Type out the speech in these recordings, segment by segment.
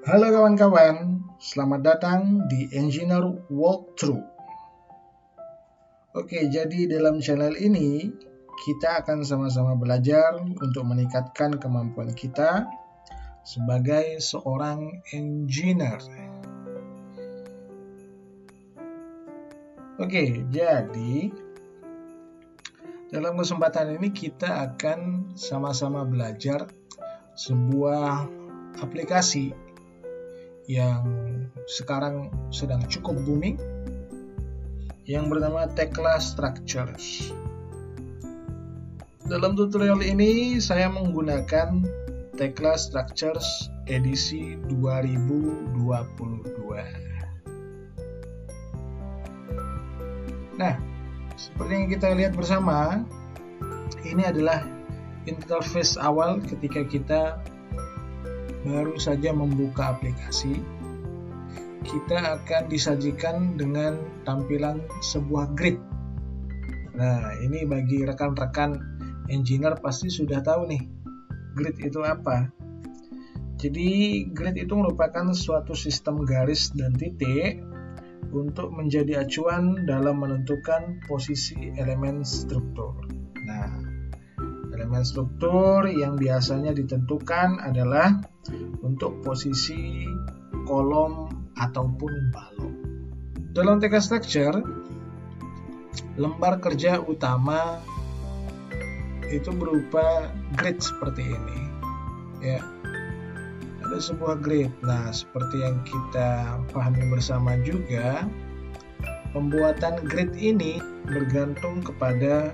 Halo kawan-kawan, selamat datang di Engineer Walkthrough. Oke, jadi dalam channel ini kita akan sama-sama belajar untuk meningkatkan kemampuan kita sebagai seorang engineer. Oke, jadi dalam kesempatan ini kita akan sama-sama belajar sebuah aplikasi yang sekarang sedang cukup booming yang bernama Tekla Structures. Dalam tutorial ini saya menggunakan Tekla Structures edisi 2022. Nah, seperti yang kita lihat bersama, ini adalah interface awal ketika kita baru saja membuka aplikasi. Kita akan disajikan dengan tampilan sebuah grid. Nah, ini bagi rekan-rekan engineer pasti sudah tahu nih, grid itu apa. Jadi, grid itu merupakan suatu sistem garis dan titik untuk menjadi acuan dalam menentukan posisi elemen struktur. Nah, elemen struktur yang biasanya ditentukan adalah untuk posisi kolom ataupun balok. Dalam Tekla Structure, lembar kerja utama itu berupa grid seperti ini. Ya, ada sebuah grid. Nah, seperti yang kita pahami bersama juga, pembuatan grid ini bergantung kepada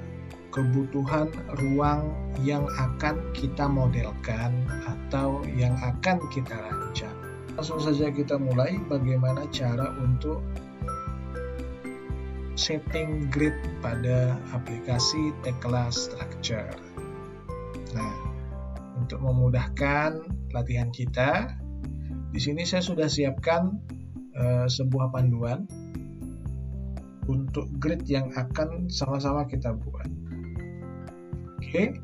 kebutuhan ruang yang akan kita modelkan atau yang akan kita rancang. Langsung saja kita mulai bagaimana cara untuk setting grid pada aplikasi Tekla Structure. Nah, untuk memudahkan latihan kita, di sini saya sudah siapkan sebuah panduan untuk grid yang akan sama-sama kita buat. Oke,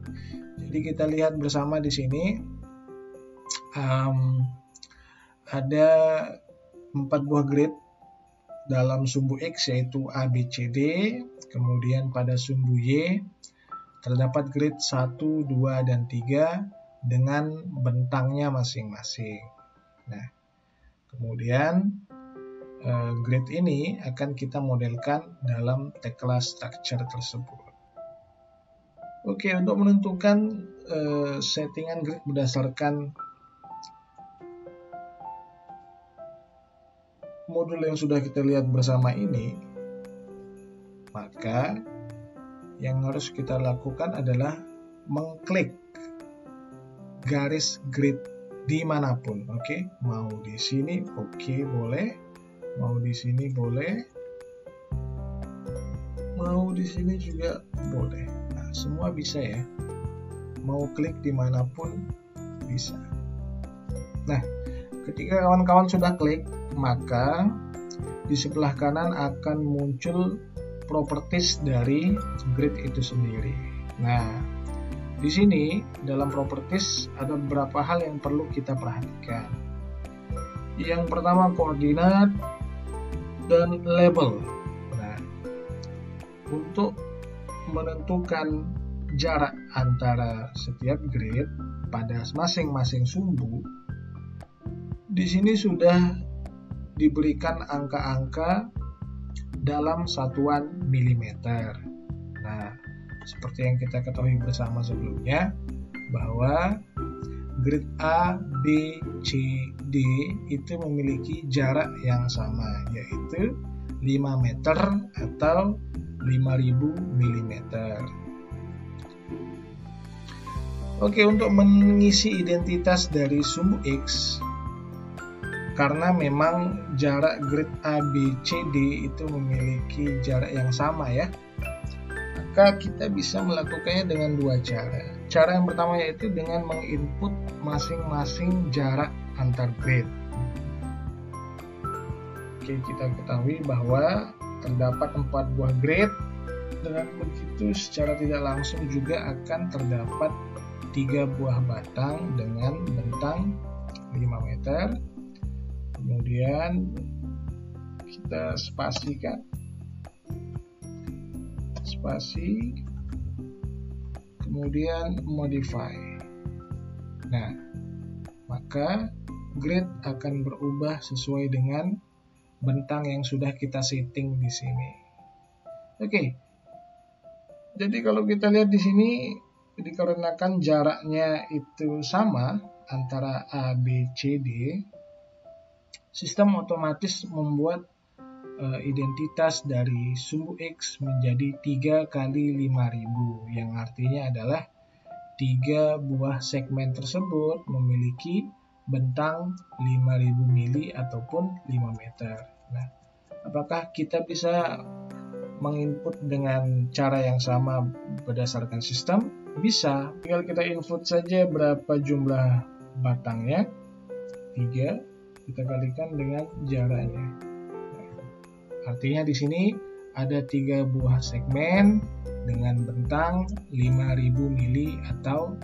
jadi kita lihat bersama di sini ada 4 buah grid dalam sumbu X, yaitu A, B, C, D. Kemudian pada sumbu Y terdapat grid 1, 2, dan 3 dengan bentangnya masing-masing. Nah, kemudian grid ini akan kita modelkan dalam Tekla Structure tersebut. Oke, untuk menentukan settingan grid berdasarkan modul yang sudah kita lihat bersama ini, maka yang harus kita lakukan adalah mengklik garis grid dimanapun. Oke, mau di sini, oke, boleh. Mau di sini boleh. Mau di sini juga boleh. Semua bisa ya, mau klik dimanapun bisa. Nah, ketika kawan-kawan sudah klik, maka di sebelah kanan akan muncul properties dari grid itu sendiri. Nah, di sini dalam properties ada beberapa hal yang perlu kita perhatikan. Yang pertama, koordinat dan label. Nah, untuk menentukan jarak antara setiap grid pada masing-masing sumbu, di sini sudah diberikan angka-angka dalam satuan milimeter. Nah, seperti yang kita ketahui bersama sebelumnya, bahwa grid A, B, C, D itu memiliki jarak yang sama, yaitu 5 meter atau 5000 mm. Oke, untuk mengisi identitas dari sumbu X, karena memang jarak grid A, B, C, D itu memiliki jarak yang sama ya, maka kita bisa melakukannya dengan 2 cara. Cara yang pertama yaitu dengan menginput masing-masing jarak antar grid. Oke, kita ketahui bahwa terdapat 4 buah grid. Dengan begitu secara tidak langsung juga akan terdapat 3 buah batang dengan bentang 5 meter Kemudian kita spasikan, spasi, kemudian modify. Nah, maka grid akan berubah sesuai dengan bentang yang sudah kita setting di sini. Oke. Jadi kalau kita lihat di sini, dikarenakan jaraknya itu sama antara A, B, C, D, sistem otomatis membuat identitas dari sumbu X menjadi 3 kali 5000, yang artinya adalah 3 buah segmen tersebut memiliki bentang 5000 mili ataupun 5 meter. Nah, apakah kita bisa menginput dengan cara yang sama berdasarkan sistem? Bisa, tinggal kita input saja berapa jumlah batangnya, 3, kita kalikan dengan jaraknya. Artinya di sini ada 3 buah segmen dengan bentang 5000 mili atau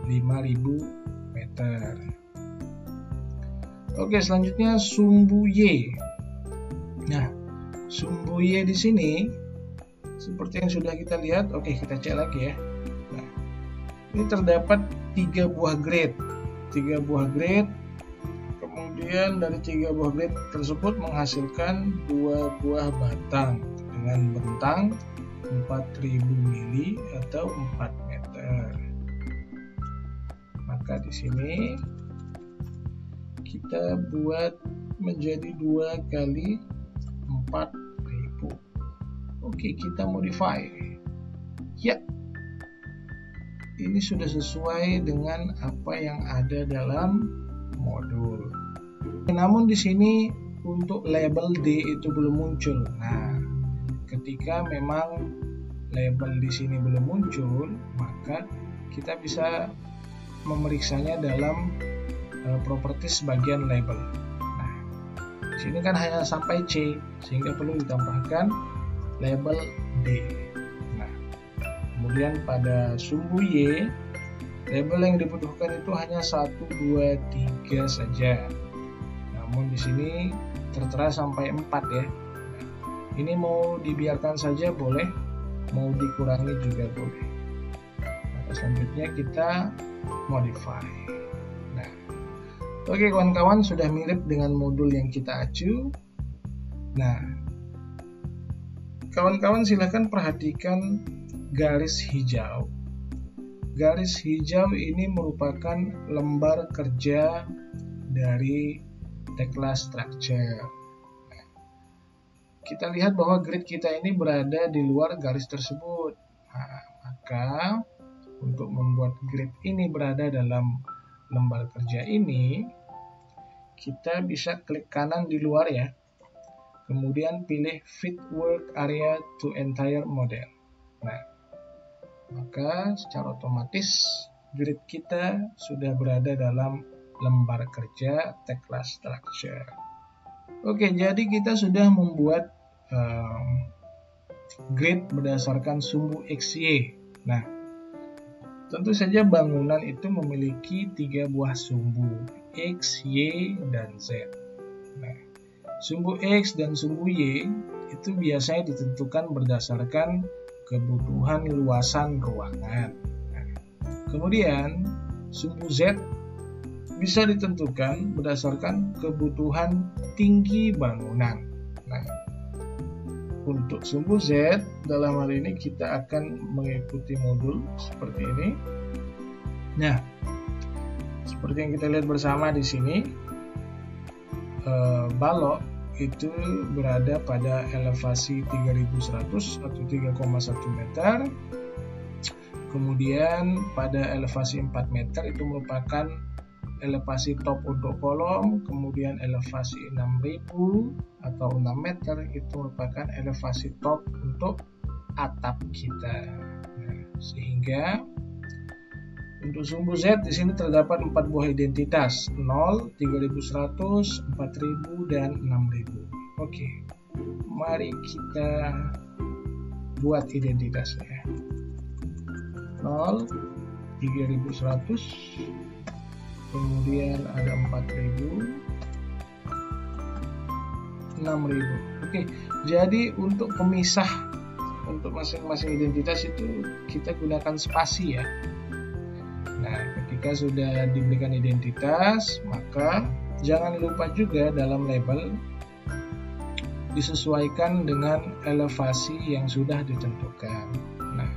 5000 meter. Oke, selanjutnya sumbu Y. Nah, sumbu Y di sini seperti yang sudah kita lihat. Oke, kita cek lagi ya. Nah, ini terdapat 3 buah grid. 3 buah grid. Kemudian dari 3 buah grid tersebut menghasilkan 2 buah batang dengan bentang 4000 mili atau 4 meter. Maka di sini kita buat menjadi 2 kali 4000. Oke, kita modify. Ya, ini sudah sesuai dengan apa yang ada dalam modul. Namun di sini untuk label D itu belum muncul. Nah, ketika memang label di sini belum muncul, maka kita bisa memeriksanya dalam properties bagian label. Nah, di sini kan hanya sampai C, sehingga perlu ditambahkan label D. Nah, kemudian pada sumbu Y, label yang dibutuhkan itu hanya 1, 2, 3 saja. Namun di sini tertera sampai 4 ya. Ini mau dibiarkan saja boleh, mau dikurangi juga boleh. Nah, selanjutnya kita modify. Nah, oke kawan-kawan, sudah mirip dengan modul yang kita acu. Nah, kawan-kawan silahkan perhatikan garis hijau. Garis hijau ini merupakan lembar kerja dari Tekla Structure. Kita lihat bahwa grid kita ini berada di luar garis tersebut. Nah, maka untuk membuat grid ini berada dalam lembar kerja ini, kita bisa klik kanan di luar ya. Kemudian pilih Fit Work Area to Entire Model. Nah, maka secara otomatis grid kita sudah berada dalam lembar kerja Tekla Structure. Oke, jadi kita sudah membuat grid berdasarkan sumbu XY. Nah, tentu saja bangunan itu memiliki 3 buah sumbu, X, Y, dan Z. Nah, sumbu X dan sumbu Y itu biasanya ditentukan berdasarkan kebutuhan luasan ruangan. Nah, kemudian sumbu Z bisa ditentukan berdasarkan kebutuhan tinggi bangunan. Nah, untuk sumbu Z, dalam hal ini kita akan mengikuti modul seperti ini. Nah, seperti yang kita lihat bersama di sini, balok itu berada pada elevasi 3100 atau 3,1 meter. Kemudian pada elevasi 4 meter itu merupakan elevasi top untuk kolom, kemudian elevasi 6000 atau 6 meter itu merupakan elevasi top untuk atap kita. Nah, sehingga untuk sumbu Z di sini terdapat 4 buah identitas, 0, 3100, 4000 dan 6000. Oke. Mari kita buat identitasnya. 0, 3100, kemudian ada 4000, 6000. Oke, jadi untuk pemisah untuk masing-masing identitas itu kita gunakan spasi ya. Nah, ketika sudah diberikan identitas, maka jangan lupa juga dalam label disesuaikan dengan elevasi yang sudah ditentukan. Nah,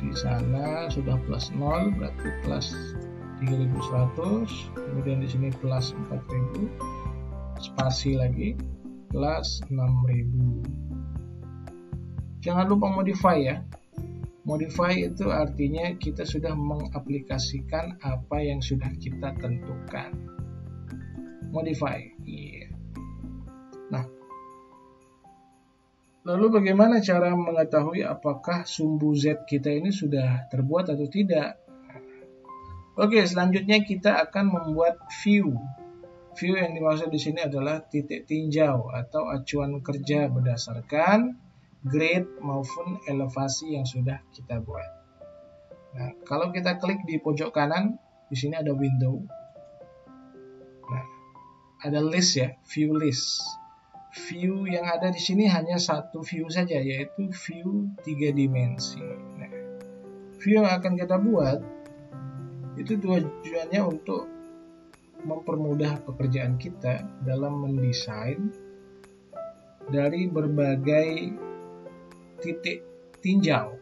di sana sudah plus 0 berarti plus 3100, kemudian di sini plus 4000, spasi lagi plus 6000. Jangan lupa modify ya. Modify itu artinya kita sudah mengaplikasikan apa yang sudah kita tentukan. Modify. Yeah. Nah, lalu bagaimana cara mengetahui apakah sumbu Z kita ini sudah terbuat atau tidak? Oke, selanjutnya kita akan membuat view. View yang dimaksud di sini adalah titik tinjau atau acuan kerja berdasarkan grade maupun elevasi yang sudah kita buat. Nah, kalau kita klik di pojok kanan, di sini ada window. Nah, ada list ya, view list. View yang ada di sini hanya satu view saja, yaitu view 3 dimensi. Nah, view yang akan kita buat itu tujuannya untuk mempermudah pekerjaan kita dalam mendesain dari berbagai titik tinjau.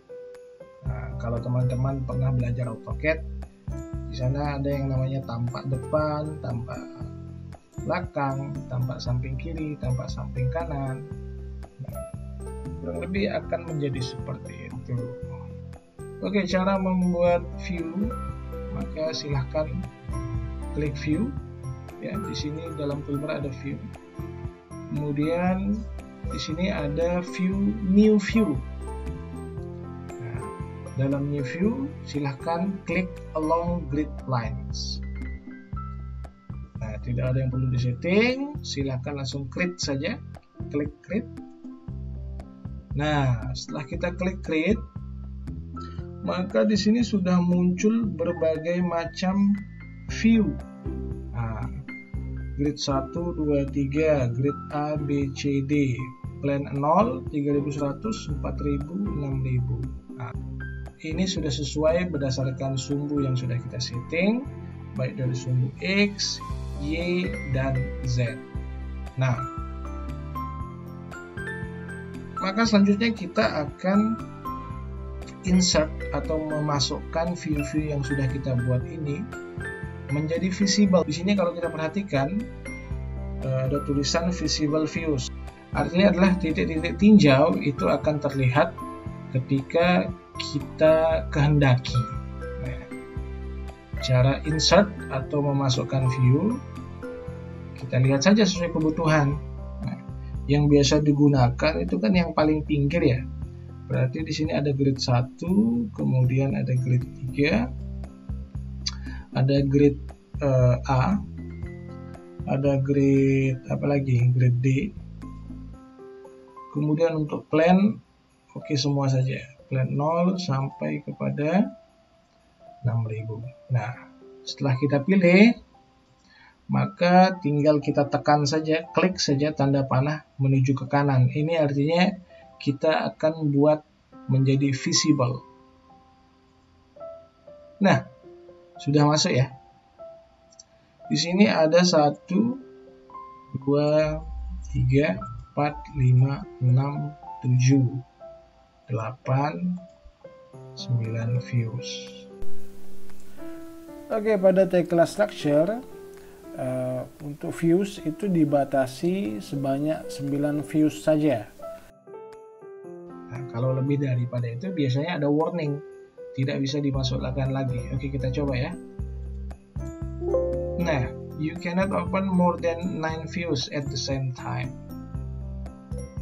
Nah, kalau teman-teman pernah belajar AutoCAD, di sana ada yang namanya tampak depan, tampak belakang, tampak samping kiri, tampak samping kanan. Nah, kurang lebih akan menjadi seperti itu. Oke, cara membuat view, maka silahkan klik view. Ya, di sini dalam toolbar ada view. Kemudian di sini ada view, new view. Nah, dalam new view silahkan klik along grid lines. Nah, tidak ada yang perlu disetting, silahkan langsung create saja, klik create. Nah, setelah kita klik create, maka di sini sudah muncul berbagai macam view. Nah, grid 1, 2, 3, grid A, B, C, D, plan 0, 3100, 4000, 6000. Nah, ini sudah sesuai berdasarkan sumbu yang sudah kita setting, baik dari sumbu X, Y, dan Z. Nah, maka selanjutnya kita akan insert atau memasukkan view-view yang sudah kita buat ini menjadi visible. Di sini kalau kita perhatikan ada tulisan visible views. Artinya adalah titik-titik tinjau itu akan terlihat ketika kita kehendaki. Nah, cara insert atau memasukkan view kita lihat saja sesuai kebutuhan. Nah, yang biasa digunakan itu kan yang paling pinggir ya. Berarti di sini ada grid 1, kemudian ada grid 3, ada grid A, ada grid apa lagi, grid D. Kemudian untuk plan, oke semua saja, plan 0 sampai kepada 6000. Nah, setelah kita pilih, maka tinggal kita tekan saja, klik saja tanda panah menuju ke kanan. Ini artinya kita akan buat menjadi visible. Nah, sudah masuk ya. Di sini ada 1, 2, 3, 4, 5, 6, 7, 8, 9 views. Oke, pada table structure untuk views itu dibatasi sebanyak 9 views saja. Nah, kalau lebih daripada itu biasanya ada warning, tidak bisa dimasukkan lagi. Oke, kita coba ya. Nah, you cannot open more than 9 views at the same time.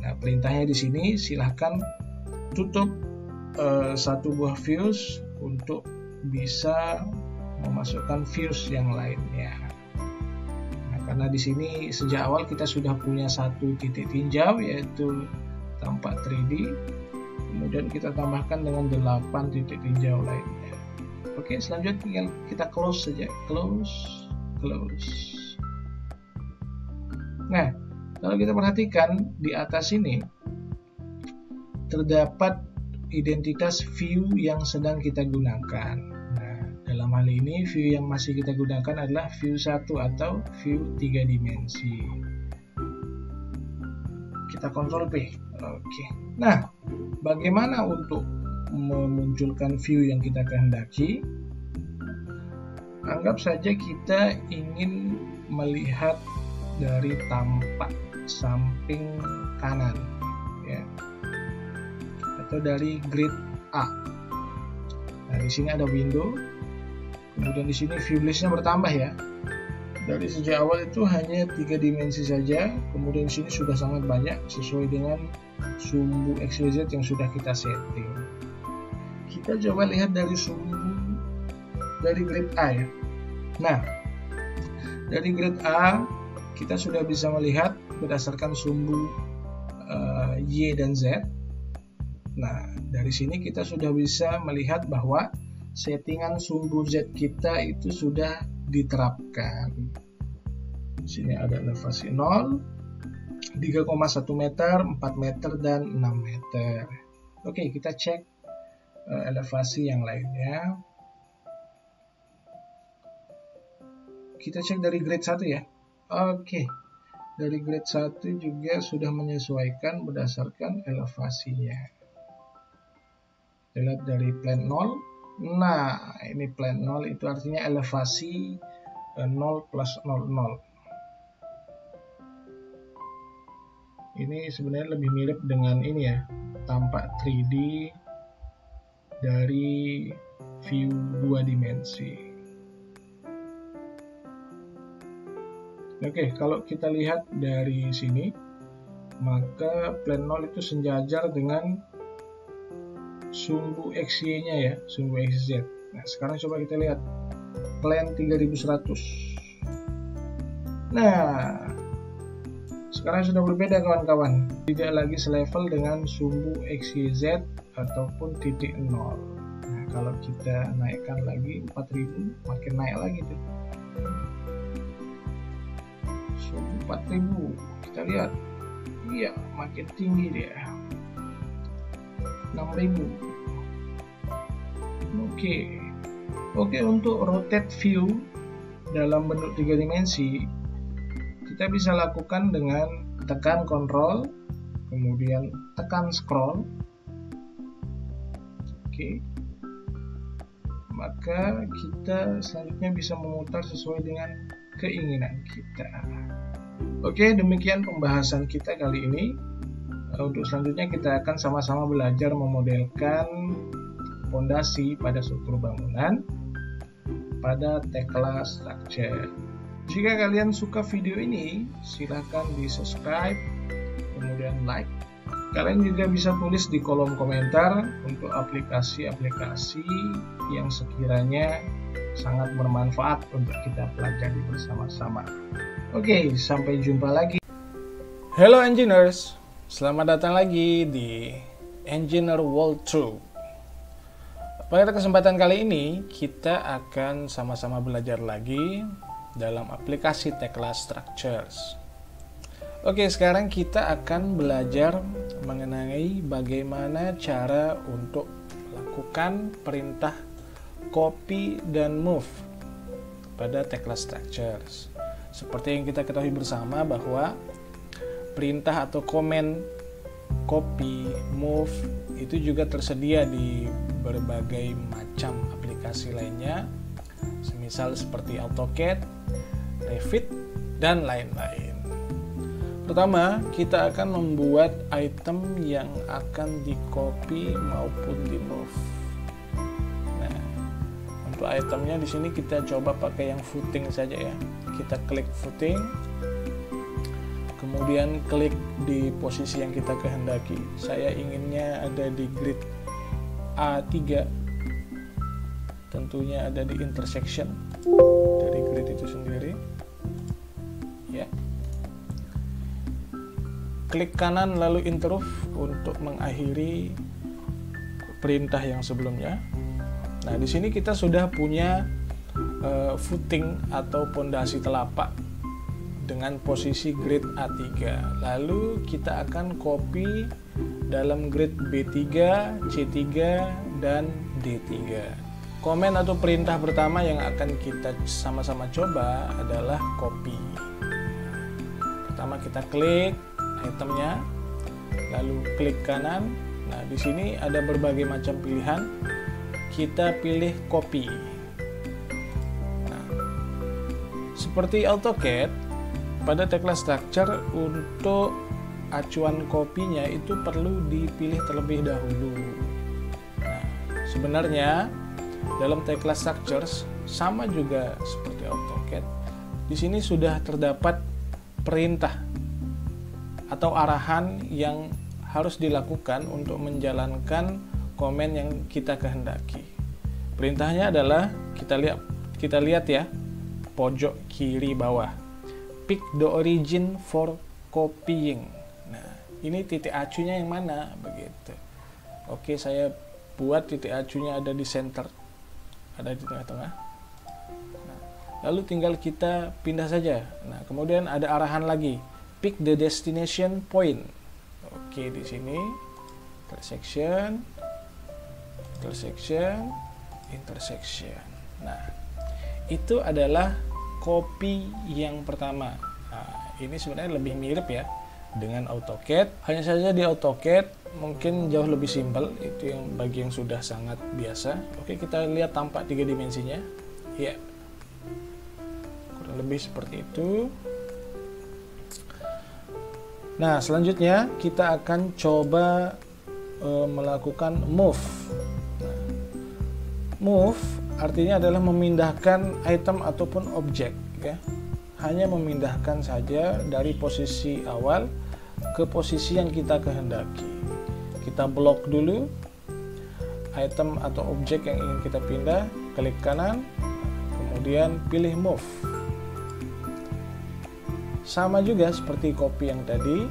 Nah, perintahnya di sini silahkan tutup satu buah views untuk bisa memasukkan views yang lainnya. Nah, karena di sini sejak awal kita sudah punya satu titik tinjau yaitu tampak 3D, kemudian kita tambahkan dengan 8 titik tinjau lainnya. Oke, selanjutnya tinggal kita close saja, close. Nah, Kalau kita perhatikan di atas ini terdapat identitas view yang sedang kita gunakan. Nah, dalam hal ini view yang masih kita gunakan adalah view 1 atau view 3 dimensi. Kita Ctrl P. Oke. Nah, bagaimana untuk memunculkan view yang kita kehendaki? Anggap saja kita ingin melihat dari tampak samping kanan, ya, atau dari grid A. Nah, di sini ada window, kemudian di sini view listnya bertambah ya. Dari sejak awal itu hanya 3 dimensi saja, kemudian di sini sudah sangat banyak sesuai dengan sumbu XYZ yang sudah kita setting. Kita coba lihat dari dari grid A ya. Nah, dari grid A kita sudah bisa melihat berdasarkan sumbu Y dan Z. Nah, dari sini kita sudah bisa melihat bahwa settingan sumbu Z kita itu sudah diterapkan. Di sini ada elevasi 0, 3,1 meter, 4 meter, dan 6 meter. Oke, kita cek elevasi yang lainnya. Kita cek dari grade 1 ya. Oke. Dari grade 1 juga sudah menyesuaikan berdasarkan elevasinya. Kita lihat dari plane 0. Nah, ini plane 0 itu artinya elevasi 0 plus 00. Ini sebenarnya lebih mirip dengan ini ya, tampak 3D dari view 2 dimensi. Oke, kalau kita lihat dari sini, maka plane 0 itu sejajar dengan sumbu XY-nya ya, sumbu XZ. Nah, sekarang coba kita lihat plane 3100. Nah, sekarang sudah berbeda kawan-kawan. Tidak lagi selevel dengan sumbu XYZ ataupun titik 0. Nah, kalau kita naikkan lagi 4000, makin naik lagi tuh. 4000, kita lihat, iya makin tinggi dia. 6000. Oke, untuk rotate view dalam bentuk 3 dimensi kita bisa lakukan dengan tekan Ctrl, kemudian tekan scroll. Oke, maka kita selanjutnya bisa memutar sesuai dengan keinginan kita. Oke, demikian pembahasan kita kali ini. Untuk selanjutnya kita akan sama-sama belajar memodelkan fondasi pada struktur bangunan pada Tekla Structure. Jika kalian suka video ini, silahkan di subscribe, kemudian like. Kalian juga bisa tulis di kolom komentar untuk aplikasi-aplikasi yang sekiranya sangat bermanfaat untuk kita pelajari bersama-sama. Oke, sampai jumpa lagi. Hello engineers, selamat datang lagi di Engineer Walkthrough. Pada kesempatan kali ini, kita akan sama-sama belajar lagi dalam aplikasi Tekla Structures. Oke, sekarang kita akan belajar mengenai bagaimana cara untuk melakukan perintah copy dan move pada Tekla Structures. Seperti yang kita ketahui bersama bahwa perintah atau komen copy, move itu juga tersedia di berbagai macam aplikasi lainnya, semisal seperti AutoCAD, Revit, dan lain-lain. Pertama, kita akan membuat item yang akan di copy maupun di move. Nah, untuk itemnya di sini kita coba pakai yang footing saja ya. Kita klik footing, kemudian klik di posisi yang kita kehendaki. Saya inginnya ada di grid A3, tentunya ada di intersection dari grid itu sendiri ya. Klik kanan lalu interrupt untuk mengakhiri perintah yang sebelumnya. Nah, di sini kita sudah punya footing atau pondasi telapak dengan posisi grid A3. Lalu kita akan copy dalam grid B3, C3, dan D3. Komen atau perintah pertama yang akan kita sama-sama coba adalah copy. Pertama kita klik itemnya, lalu klik kanan. Nah, di sini ada berbagai macam pilihan. Kita pilih copy. Nah, seperti AutoCAD, pada tecla structure untuk acuan kopinya itu perlu dipilih terlebih dahulu. Nah, sebenarnya dalam tecla structures sama juga seperti AutoCAD. Di sini sudah terdapat perintah atau arahan yang harus dilakukan untuk menjalankan komen yang kita kehendaki. Perintahnya adalah kita lihat ya, pojok kiri bawah. Pick the origin for copying. Nah, ini titik acunya yang mana begitu. Oke, saya buat titik acunya ada di center, ada di tengah-tengah. Nah, lalu tinggal kita pindah saja. Nah, kemudian ada arahan lagi, pick the destination point. Oke, di sini intersection, intersection. Nah, itu adalah copy yang pertama. Nah, ini sebenarnya lebih mirip ya dengan AutoCAD. Hanya saja di AutoCAD mungkin jauh lebih simpel, itu yang bagi yang sudah sangat biasa. Oke, kita lihat tampak 3 dimensinya. Ya, kurang lebih seperti itu. Nah, selanjutnya kita akan coba melakukan move. Nah, move artinya adalah memindahkan item ataupun objek ya. Hanya memindahkan saja dari posisi awal ke posisi yang kita kehendaki. Kita blok dulu item atau objek yang ingin kita pindah, klik kanan, kemudian pilih move. Sama juga seperti copy yang tadi,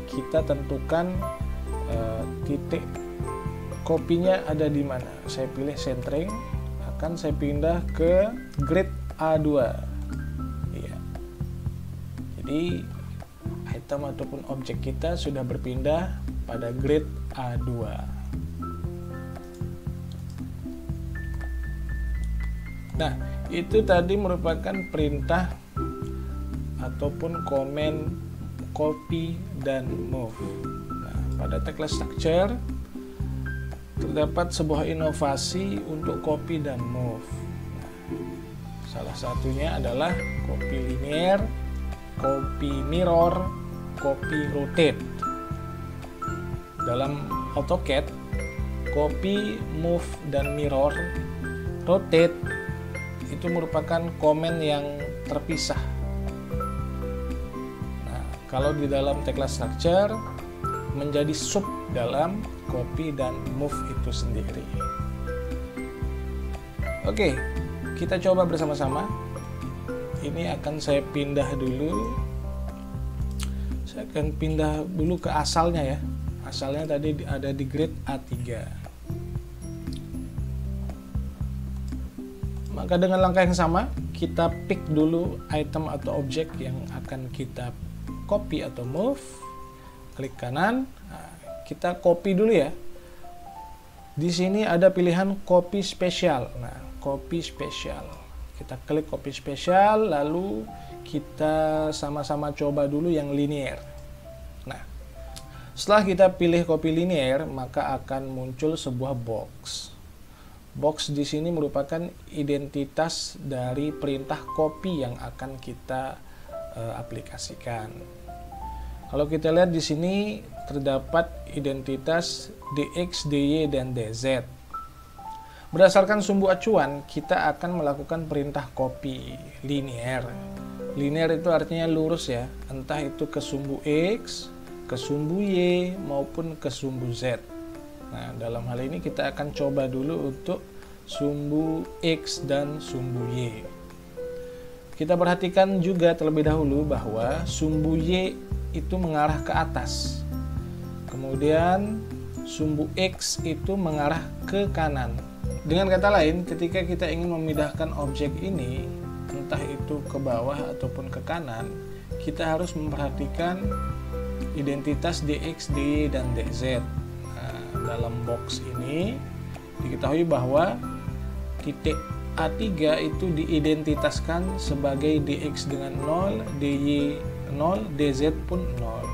kita tentukan titik kopinya ada di mana. Saya pilih centering, akan saya pindah ke grid A2. Iya. Jadi item ataupun objek kita sudah berpindah pada grid A2. Nah, itu tadi merupakan perintah ataupun komen copy dan move. Nah, pada tecla structure terdapat sebuah inovasi untuk copy dan move. Nah, salah satunya adalah copy linear, copy mirror, copy rotate. Dalam AutoCAD, copy, move, dan mirror, rotate itu merupakan komen yang terpisah. Nah, kalau di dalam tecla structure menjadi sub dalam copy dan move itu sendiri. Oke, kita coba bersama-sama. Ini akan saya pindah dulu. Saya akan pindah dulu ke asalnya ya. Asalnya tadi ada di grid A3. Maka dengan langkah yang sama, kita pick dulu item atau objek yang akan kita copy atau move. Klik kanan. Nah, kita copy dulu ya. Di sini ada pilihan copy spesial. Nah, copy spesial. Kita klik copy spesial, lalu kita sama-sama coba dulu yang linear. Nah, setelah kita pilih copy linear, maka akan muncul sebuah box. Box di sini merupakan identitas dari perintah copy yang akan kita aplikasikan. Kalau kita lihat di sini terdapat identitas DX, DY, dan DZ. Berdasarkan sumbu acuan, kita akan melakukan perintah copy linear. Linear itu artinya lurus ya, entah itu ke sumbu X, ke sumbu Y, maupun ke sumbu Z. Nah, dalam hal ini kita akan coba dulu untuk sumbu X dan sumbu Y. Kita perhatikan juga terlebih dahulu bahwa sumbu Y itu mengarah ke atas. Kemudian sumbu X itu mengarah ke kanan. Dengan kata lain, ketika kita ingin memindahkan objek ini, entah itu ke bawah ataupun ke kanan, kita harus memperhatikan identitas dx, dy, dan dz. Nah, dalam box ini diketahui bahwa titik A3 itu diidentitaskan sebagai dx dengan 0, dy 0, dz pun 0.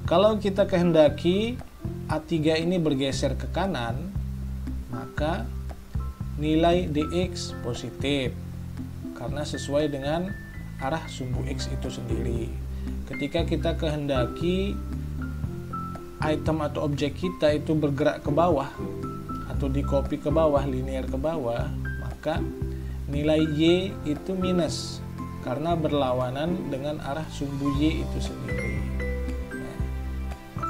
Kalau kita kehendaki A3 ini bergeser ke kanan, maka nilai dx positif karena sesuai dengan arah sumbu x itu sendiri. Ketika kita kehendaki item atau objek kita itu bergerak ke bawah atau di copy ke bawah, linear ke bawah, maka nilai y itu minus karena berlawanan dengan arah sumbu y itu sendiri.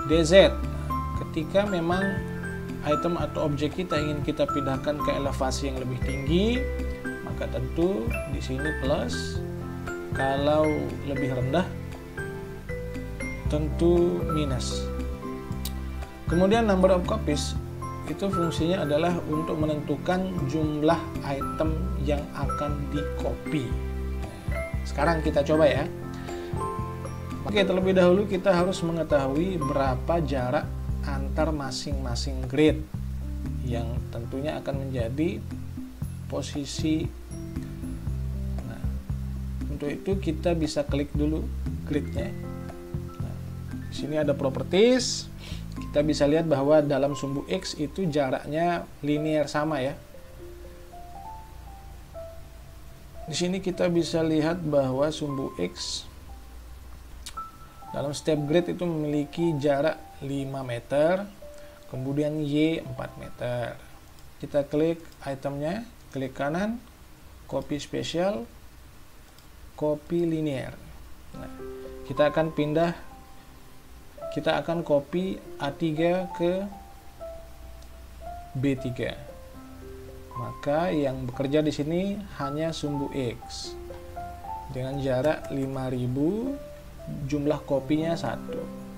dz, ketika memang item atau objek kita ingin kita pindahkan ke elevasi yang lebih tinggi, maka tentu di sini plus. Kalau lebih rendah tentu minus. Kemudian number of copies itu fungsinya adalah untuk menentukan jumlah item yang akan di copy. Sekarang kita coba ya. Oke, terlebih dahulu kita harus mengetahui berapa jarak antar masing-masing grid yang tentunya akan menjadi posisi. Nah, untuk itu kita bisa klik dulu gridnya. Nah, di sini ada properties. Kita bisa lihat bahwa dalam sumbu X itu jaraknya linear sama ya. Di sini kita bisa lihat bahwa sumbu X dalam step grid itu memiliki jarak 5 meter, kemudian Y 4 meter. Kita klik itemnya, klik kanan, copy spesial, copy linear. Nah, kita akan pindah, kita akan copy A3 ke B3. Maka yang bekerja di sini hanya sumbu X dengan jarak 5000. Jumlah kopinya 1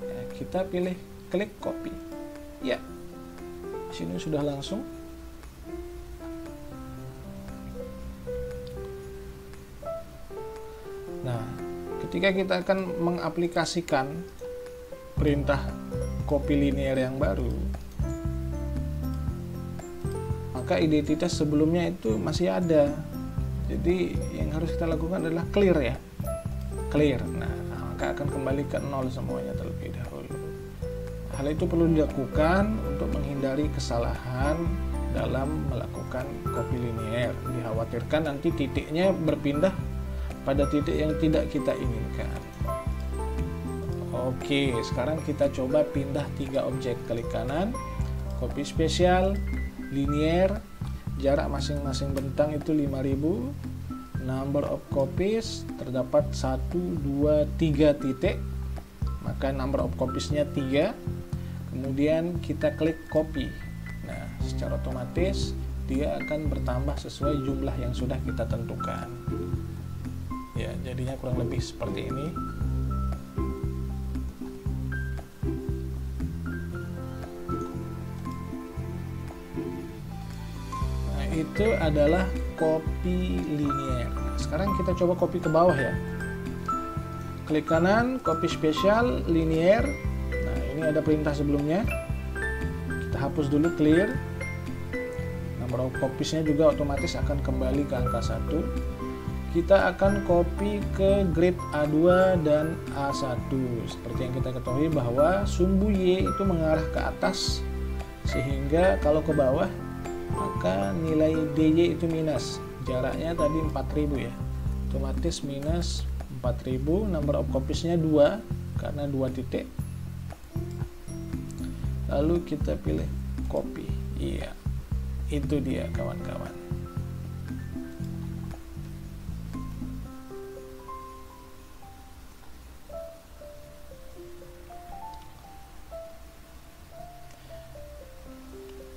ya, kita pilih klik copy ya, sini sudah langsung. Nah, ketika kita akan mengaplikasikan perintah copy linear yang baru, maka identitas sebelumnya itu masih ada. Jadi yang harus kita lakukan adalah clear ya, clear. Nah, maka akan kembali ke 0 semuanya terlebih dahulu. Hal itu perlu dilakukan untuk menghindari kesalahan dalam melakukan copy linear. Dikhawatirkan nanti titiknya berpindah pada titik yang tidak kita inginkan. Oke, sekarang kita coba pindah 3 objek. Klik kanan, copy spesial, linear, jarak masing-masing bentang itu 5000. Number of copies terdapat 1, 2, 3 titik, maka number of copiesnya 3. Kemudian kita klik copy. Nah, secara otomatis dia akan bertambah sesuai jumlah yang sudah kita tentukan ya, jadinya kurang lebih seperti ini. Nah, itu adalah copy linear. Nah, sekarang kita coba copy ke bawah ya. Klik kanan, copy spesial, linear. Nah, ini ada perintah sebelumnya. Kita hapus dulu, clear. Number of copiesnya juga otomatis akan kembali ke angka 1. Kita akan copy ke grid A2 dan A1. Seperti yang kita ketahui bahwa sumbu Y itu mengarah ke atas, sehingga kalau ke bawah maka nilai dy itu minus. Jaraknya tadi 4000 ya, otomatis minus 4000. Number of copiesnya 2 karena 2 titik. Lalu kita pilih copy. Iya, itu dia kawan-kawan.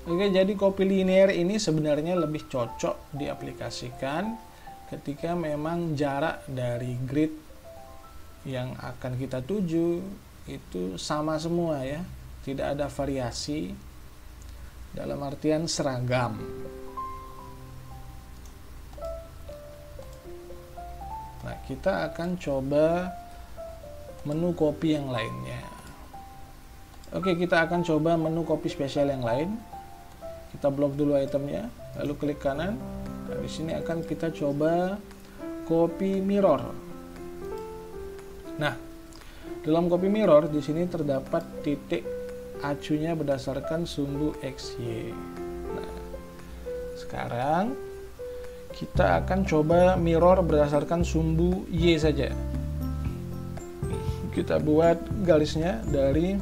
Oke, jadi copy linear ini sebenarnya lebih cocok diaplikasikan ketika memang jarak dari grid yang akan kita tuju itu sama semua ya, tidak ada variasi, dalam artian seragam. Nah, kita akan coba menu copy yang lainnya. Oke, kita akan coba menu copy spesial yang lain. Kita blok dulu itemnya, lalu klik kanan. Nah, di sini akan kita coba copy mirror. Nah, dalam copy mirror di sini terdapat titik acunya berdasarkan sumbu XY. Nah, sekarang kita akan coba mirror berdasarkan sumbu Y saja. Kita buat garisnya dari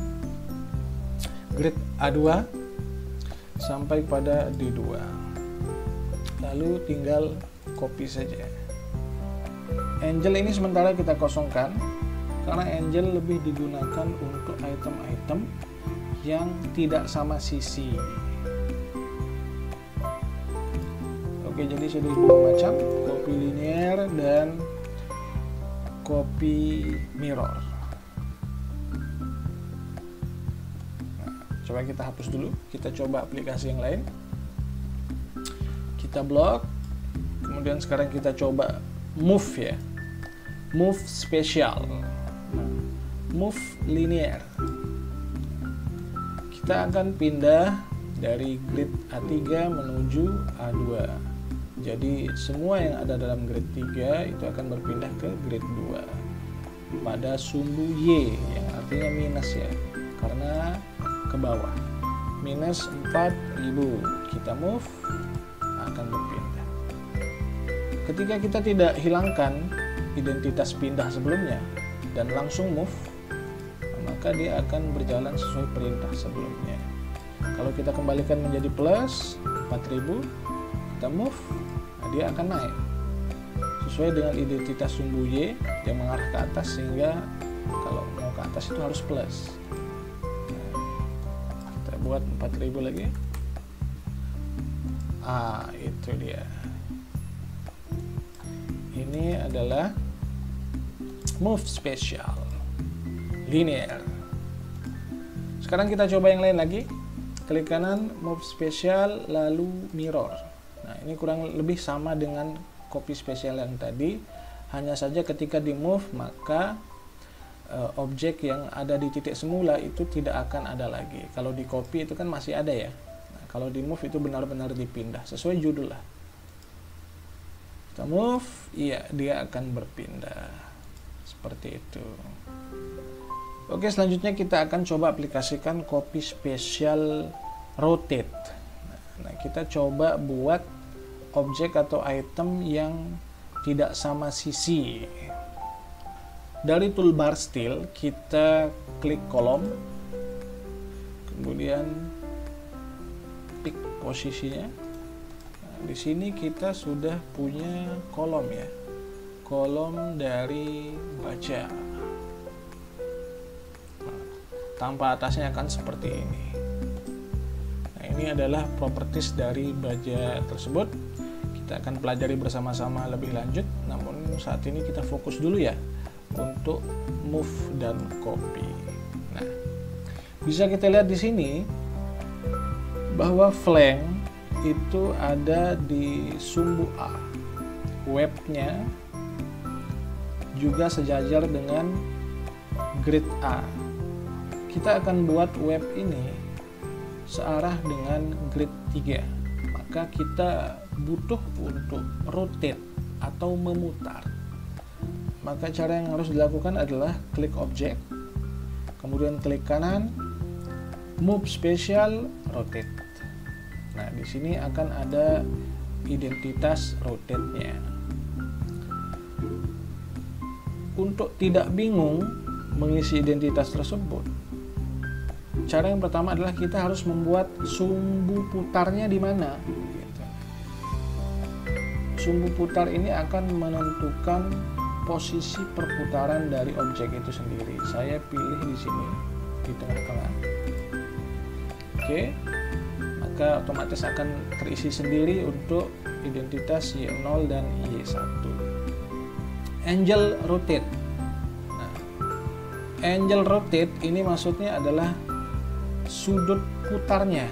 grid A2 sampai pada D2, lalu tinggal copy saja. Angel ini sementara kita kosongkan karena angel lebih digunakan untuk item-item yang tidak sama sisi. Oke, jadi sudah dua macam, copy linear dan copy mirror. Coba kita hapus dulu, kita coba aplikasi yang lain. Kita blok, kemudian sekarang kita coba move ya, move spesial, move linear. Kita akan pindah dari grid A3 menuju A2. Jadi semua yang ada dalam grid 3 itu akan berpindah ke grid 2 pada sumbu Y yang artinya minus ya, karena ke bawah minus 4000. Kita move, akan berpindah. Ketika kita tidak hilangkan identitas pindah sebelumnya dan langsung move, maka dia akan berjalan sesuai perintah sebelumnya. Kalau kita kembalikan menjadi plus 4000, kita move, nah dia akan naik sesuai dengan identitas sumbu Y yang mengarah ke atas, sehingga kalau mau ke atas itu harus plus. Buat 4000 lagi. Itu dia. Ini adalah move spesial linear. Sekarang kita coba yang lain lagi. Klik kanan, move spesial, lalu mirror. Nah, ini kurang lebih sama dengan copy spesial yang tadi. Hanya saja ketika di move, maka objek yang ada di titik semula itu tidak akan ada lagi. Kalau di copy itu kan masih ada ya. Nah, kalau di move itu benar-benar dipindah sesuai judul lah. Kita move, iya dia akan berpindah seperti itu. Oke, selanjutnya kita akan coba aplikasikan copy spesial rotate. Nah, kita coba buat objek atau item yang tidak sama sisi. Dari toolbar style kita klik kolom, kemudian pick posisinya. Nah, di sini kita sudah punya kolom ya, kolom dari baja. Nah, tanpa atasnya akan seperti ini. Nah, ini adalah properties dari baja tersebut. Kita akan pelajari bersama-sama lebih lanjut. Namun saat ini kita fokus dulu ya untuk move dan copy. Nah, bisa kita lihat di sini bahwa flank itu ada di sumbu A. Webnya juga sejajar dengan grid A. Kita akan buat web ini searah dengan grid 3. Maka kita butuh untuk rotate atau memutar. Maka cara yang harus dilakukan adalah klik objek, kemudian klik kanan, move spesial, rotate. Nah, di sini akan ada identitas rotate-nya. Untuk tidak bingung mengisi identitas tersebut, cara yang pertama adalah kita harus membuat sumbu putarnya di mana. Sumbu putar ini akan menentukan posisi perputaran dari objek itu sendiri. Saya pilih di sini di tengah-tengah. Oke, maka otomatis akan terisi sendiri untuk identitas Y0 dan Y1. Angel rotate. Nah, angel rotate ini maksudnya adalah sudut putarnya.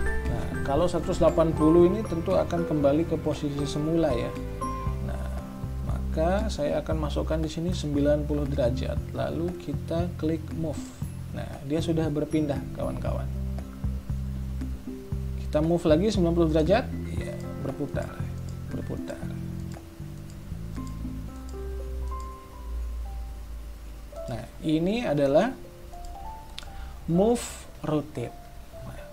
Nah, kalau 180 ini tentu akan kembali ke posisi semula ya. maka saya akan masukkan di sini 90 derajat. Lalu kita klik move. Nah, dia sudah berpindah, kawan-kawan. Kita move lagi 90 derajat, ya, berputar. Nah, ini adalah move rotate. Nah,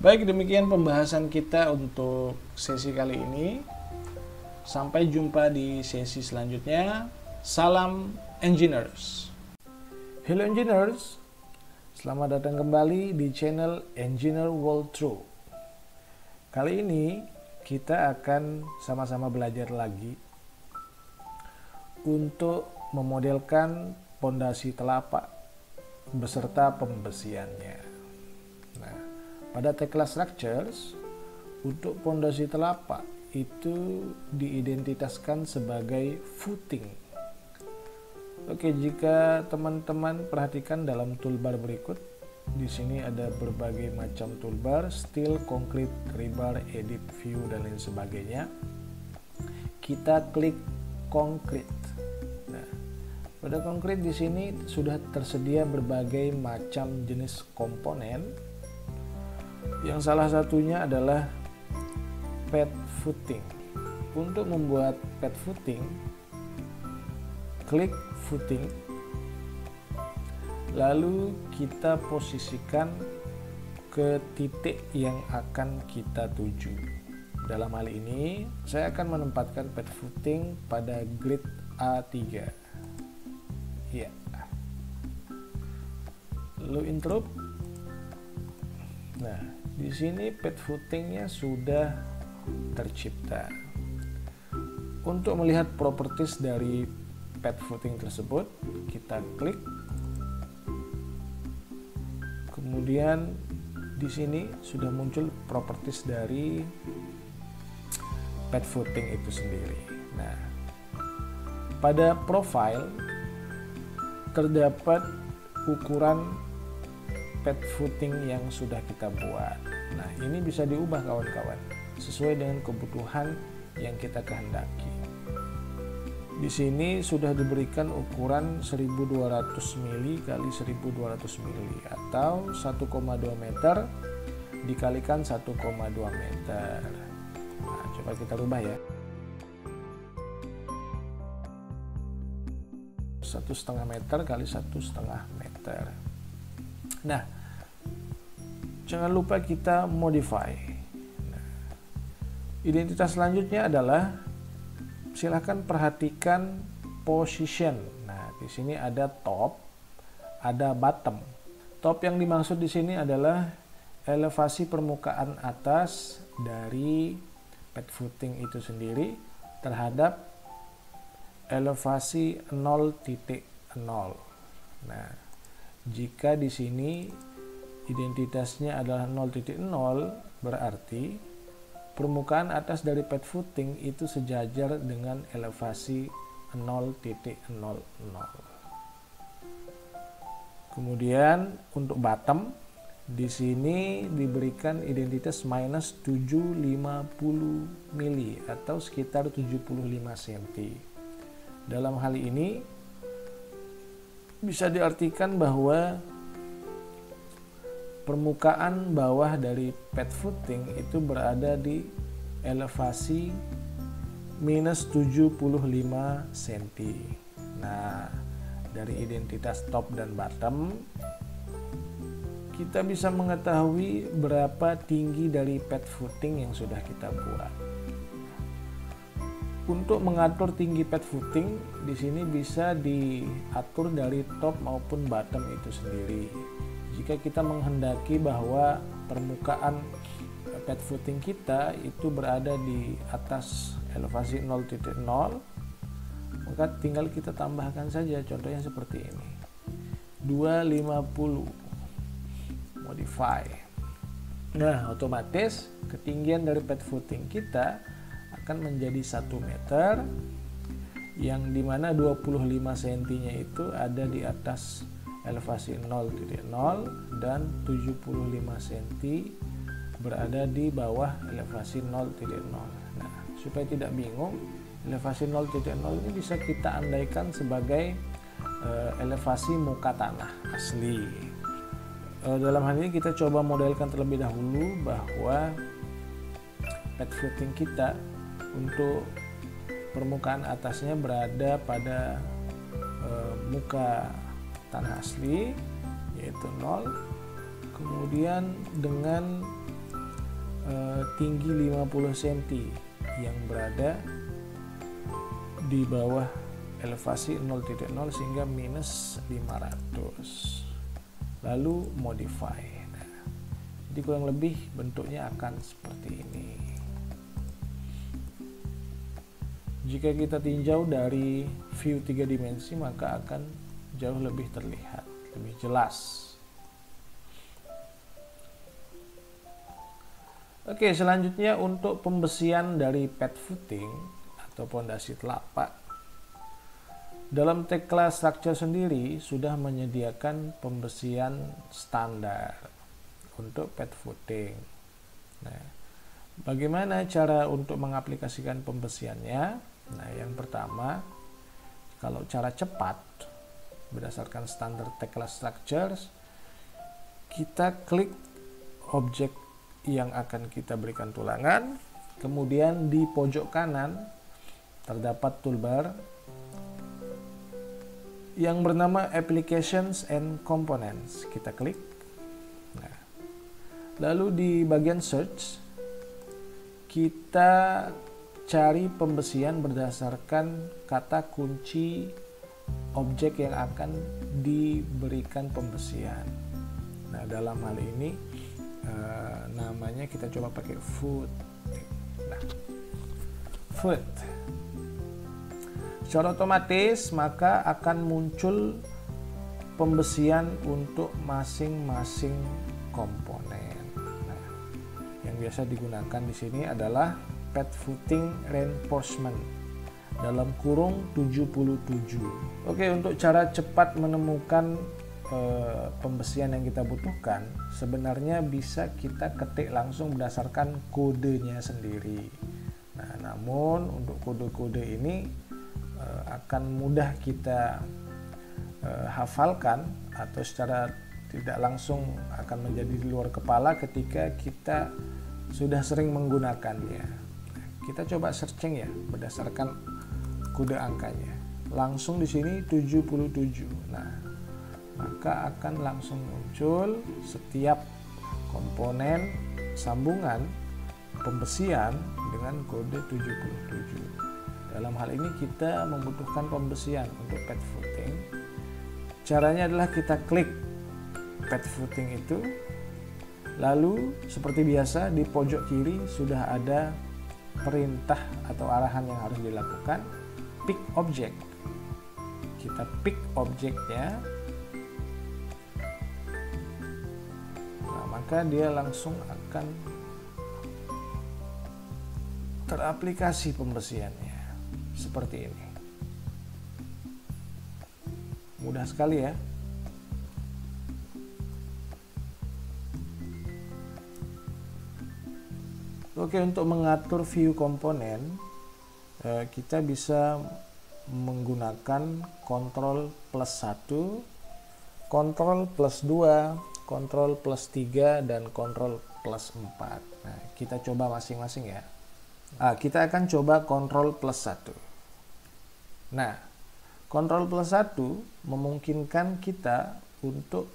baik, demikian pembahasan kita untuk sesi kali ini. Sampai jumpa di sesi selanjutnya. Salam engineers. Hello engineers. Selamat datang kembali di channel Engineer World True. Kali ini kita akan sama-sama belajar lagi untuk memodelkan pondasi telapak beserta pembesiannya. Nah, pada tekla structures, untuk pondasi telapak itu diidentitaskan sebagai footing. Oke, jika teman-teman perhatikan dalam toolbar berikut, di sini ada berbagai macam toolbar, steel, concrete, rebar, edit, view, dan lain sebagainya. Kita klik concrete. Nah, pada concrete di sini sudah tersedia berbagai macam jenis komponen. Yang salah satunya adalah pad footing. Untuk membuat pad footing, klik footing. Lalu kita posisikan ke titik yang akan kita tuju. Dalam hal ini, saya akan menempatkan pad footing pada grid A3. Ya. Lalu interrupt. Nah, di sini pad footingnya sudah tercipta. Untuk melihat properties dari pad footing tersebut, kita klik. Kemudian di sini sudah muncul properties dari pad footing itu sendiri. Nah, pada profile terdapat ukuran pad footing yang sudah kita buat. Nah, ini bisa diubah kawan-kawan sesuai dengan kebutuhan yang kita kehendaki. Di sini sudah diberikan ukuran 1200 mili kali 1200 mili atau 1,2 meter dikalikan 1,2 meter. Nah, coba kita rubah ya. 1,5 meter kali 1,5 meter. Nah, jangan lupa kita modify. Nah, identitas selanjutnya adalah, silahkan perhatikan position. Nah, di sini ada top, ada bottom. Top yang dimaksud di sini adalah elevasi permukaan atas dari pad footing itu sendiri terhadap elevasi 0.0. Nah, jika di sini identitasnya adalah 0.0, berarti permukaan atas dari pad footing itu sejajar dengan elevasi 0.00. Kemudian untuk bottom, di sini diberikan identitas minus 750 mili atau sekitar 75 cm. Dalam hal ini bisa diartikan bahwa permukaan bawah dari pad footing itu berada di elevasi minus 75 cm. Nah, dari identitas top dan bottom, kita bisa mengetahui berapa tinggi dari pad footing yang sudah kita buat. Untuk mengatur tinggi pad footing, di sini bisa diatur dari top maupun bottom itu sendiri. Jika kita menghendaki bahwa permukaan pad footing kita itu berada di atas elevasi 0.0, maka tinggal kita tambahkan saja, contohnya seperti ini, 250, modify. Nah, otomatis ketinggian dari pad footing kita akan menjadi 1 meter, yang dimana 25 cm nya itu ada di atas elevasi 0.0 dan 75 cm berada di bawah elevasi 0.0. Nah, supaya tidak bingung, Elevasi 0.0 ini bisa kita andaikan sebagai elevasi muka tanah asli. Dalam hal ini kita coba modelkan terlebih dahulu bahwa pad footing kita untuk permukaan atasnya berada pada muka tanah asli, yaitu 0, kemudian dengan tinggi 50 cm yang berada di bawah elevasi 0.0 sehingga minus 500, lalu modify. Nah, jadi kurang lebih bentuknya akan seperti ini. Jika kita tinjau dari view 3 dimensi maka akan jauh lebih terlihat, lebih jelas. Oke, selanjutnya untuk pembesian dari pad footing atau pondasi telapak. Dalam Tekla Structure sendiri sudah menyediakan pembesian standar untuk pad footing. Nah, bagaimana cara untuk mengaplikasikan pembesiannya? Nah, yang pertama, kalau cara cepat berdasarkan standar Tekla Structures, kita klik objek yang akan kita berikan tulangan, kemudian di pojok kanan terdapat toolbar yang bernama Applications and Components. Kita klik. Nah, lalu di bagian search kita cari pembesian berdasarkan kata kunci objek yang akan diberikan pembesian. Nah, dalam hal ini namanya kita coba pakai foot. Nah, foot. Secara otomatis maka akan muncul pembesian untuk masing-masing komponen. Nah, yang biasa digunakan di sini adalah pad footing reinforcement dalam kurung 77. Oke, untuk cara cepat menemukan pembesian yang kita butuhkan sebenarnya bisa kita ketik langsung berdasarkan kodenya sendiri. Nah, namun untuk kode-kode ini akan mudah kita hafalkan atau secara tidak langsung akan menjadi di luar kepala ketika kita sudah sering menggunakannya. Kita coba searching ya berdasarkan kode angkanya. Langsung di sini 77. Nah, maka akan langsung muncul setiap komponen sambungan pembesian dengan kode 77. Dalam hal ini kita membutuhkan pembesian untuk pad footing. Caranya adalah kita klik pad footing itu, lalu seperti biasa di pojok kiri sudah ada perintah atau arahan yang harus dilakukan, pick object. Kita pick objeknya. Maka dia langsung akan teraplikasi pembesiannya seperti ini. Mudah sekali ya. Oke, untuk mengatur view komponen kita bisa menggunakan Ctrl plus 1, Ctrl plus 2, Ctrl plus 3, dan Ctrl plus 4. Nah, kita coba masing-masing ya. Kita akan coba Ctrl plus 1. Nah, Ctrl plus 1 memungkinkan kita untuk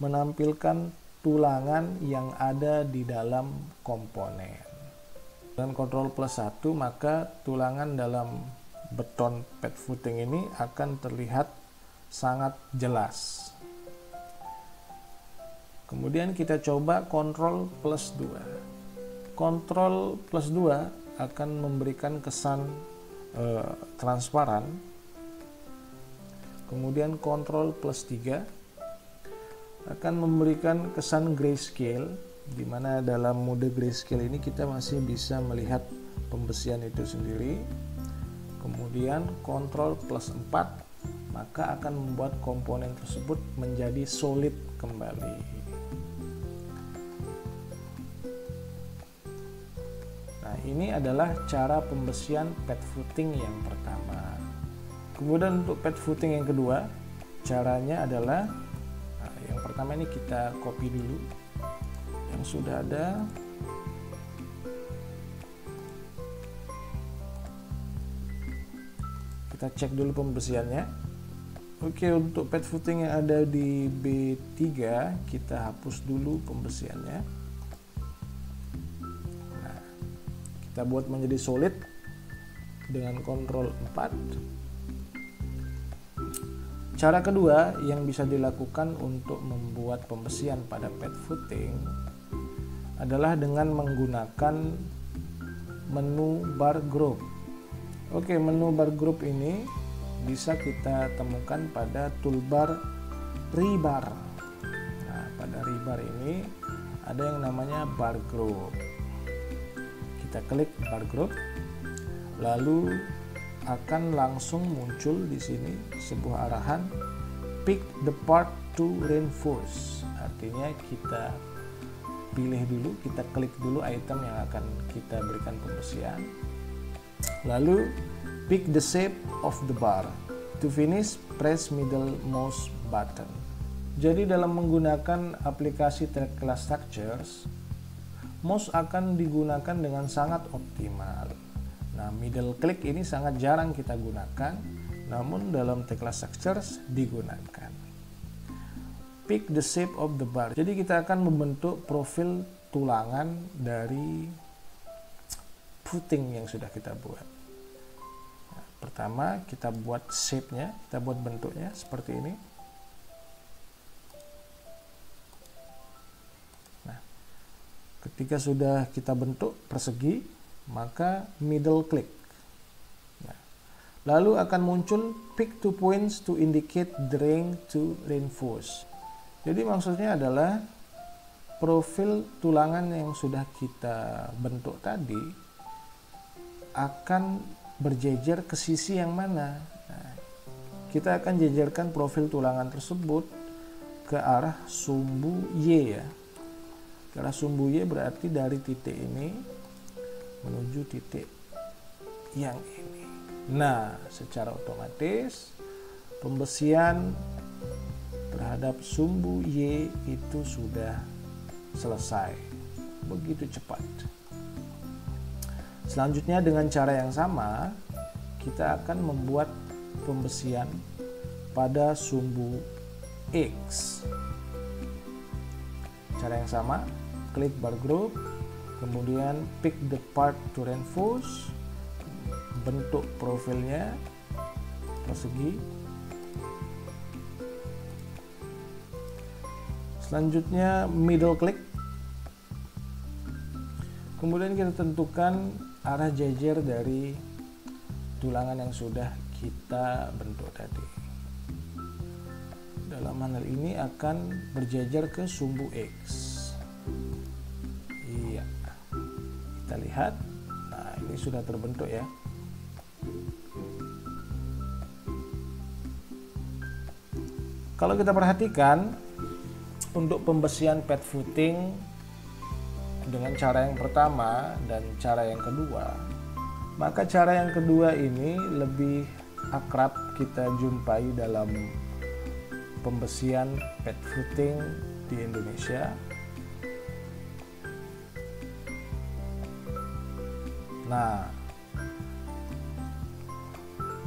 menampilkan tulangan yang ada di dalam komponen. Dan Ctrl plus 1 maka tulangan dalam beton pad footing ini akan terlihat sangat jelas. Kemudian kita coba Ctrl plus 2. Ctrl plus 2 akan memberikan kesan transparan. Kemudian Ctrl plus 3 akan memberikan kesan grayscale, di mana dalam mode grayscale ini kita masih bisa melihat pembesian itu sendiri. Kemudian Ctrl plus 4 maka akan membuat komponen tersebut menjadi solid kembali. Nah, ini adalah cara pembesian pad footing yang pertama. Kemudian untuk pad footing yang kedua, caranya adalah yang pertama ini kita copy dulu yang sudah ada. Kita cek dulu pembesiannya. Oke, untuk pad footing yang ada di B3 kita hapus dulu pembesiannya. Nah, kita buat menjadi solid dengan Ctrl 4. Cara kedua yang bisa dilakukan untuk membuat pembesian pada pad footing adalah dengan menggunakan menu bar group. Oke, menu bar group ini bisa kita temukan pada toolbar rebar. Nah, pada rebar ini ada yang namanya bar group. Kita klik bar group, lalu akan langsung muncul di sini sebuah arahan pick the part to reinforce. Artinya kita pilih dulu, kita klik dulu item yang akan kita berikan pembesian. Lalu pick the shape of the bar. To finish, press middle mouse button. Jadi dalam menggunakan aplikasi Track Class Structures, mouse akan digunakan dengan sangat optimal. Nah, middle click ini sangat jarang kita gunakan, namun dalam Track Class Structures digunakan. Pick the shape of the bar. Jadi kita akan membentuk profil tulangan dari footing yang sudah kita buat. Nah, pertama kita buat shape-nya, kita buat bentuknya seperti ini. Nah, ketika sudah kita bentuk persegi, maka middle click. Nah, lalu akan muncul pick two points to indicate the ring to reinforce. Jadi maksudnya adalah profil tulangan yang sudah kita bentuk tadi akan berjejer ke sisi yang mana. Nah, kita akan jejerkan profil tulangan tersebut ke arah sumbu Y ya. Ke arah sumbu Y berarti dari titik ini menuju titik yang ini. Nah, secara otomatis pembesian terhadap sumbu Y itu sudah selesai. Begitu cepat. Selanjutnya dengan cara yang sama, kita akan membuat pembesian pada sumbu X. Cara yang sama, klik bar group, kemudian pick the part to reinforce, bentuk profilnya persegi. Selanjutnya middle click, kemudian kita tentukan arah jejer dari tulangan yang sudah kita bentuk tadi. Dalam hal ini akan berjejer ke sumbu X. Iya, kita lihat. Nah, ini sudah terbentuk ya. Kalau kita perhatikan untuk pembesian pad footing dengan cara yang pertama dan cara yang kedua, maka cara yang kedua ini lebih akrab kita jumpai dalam pembesian pad footing di Indonesia. Nah,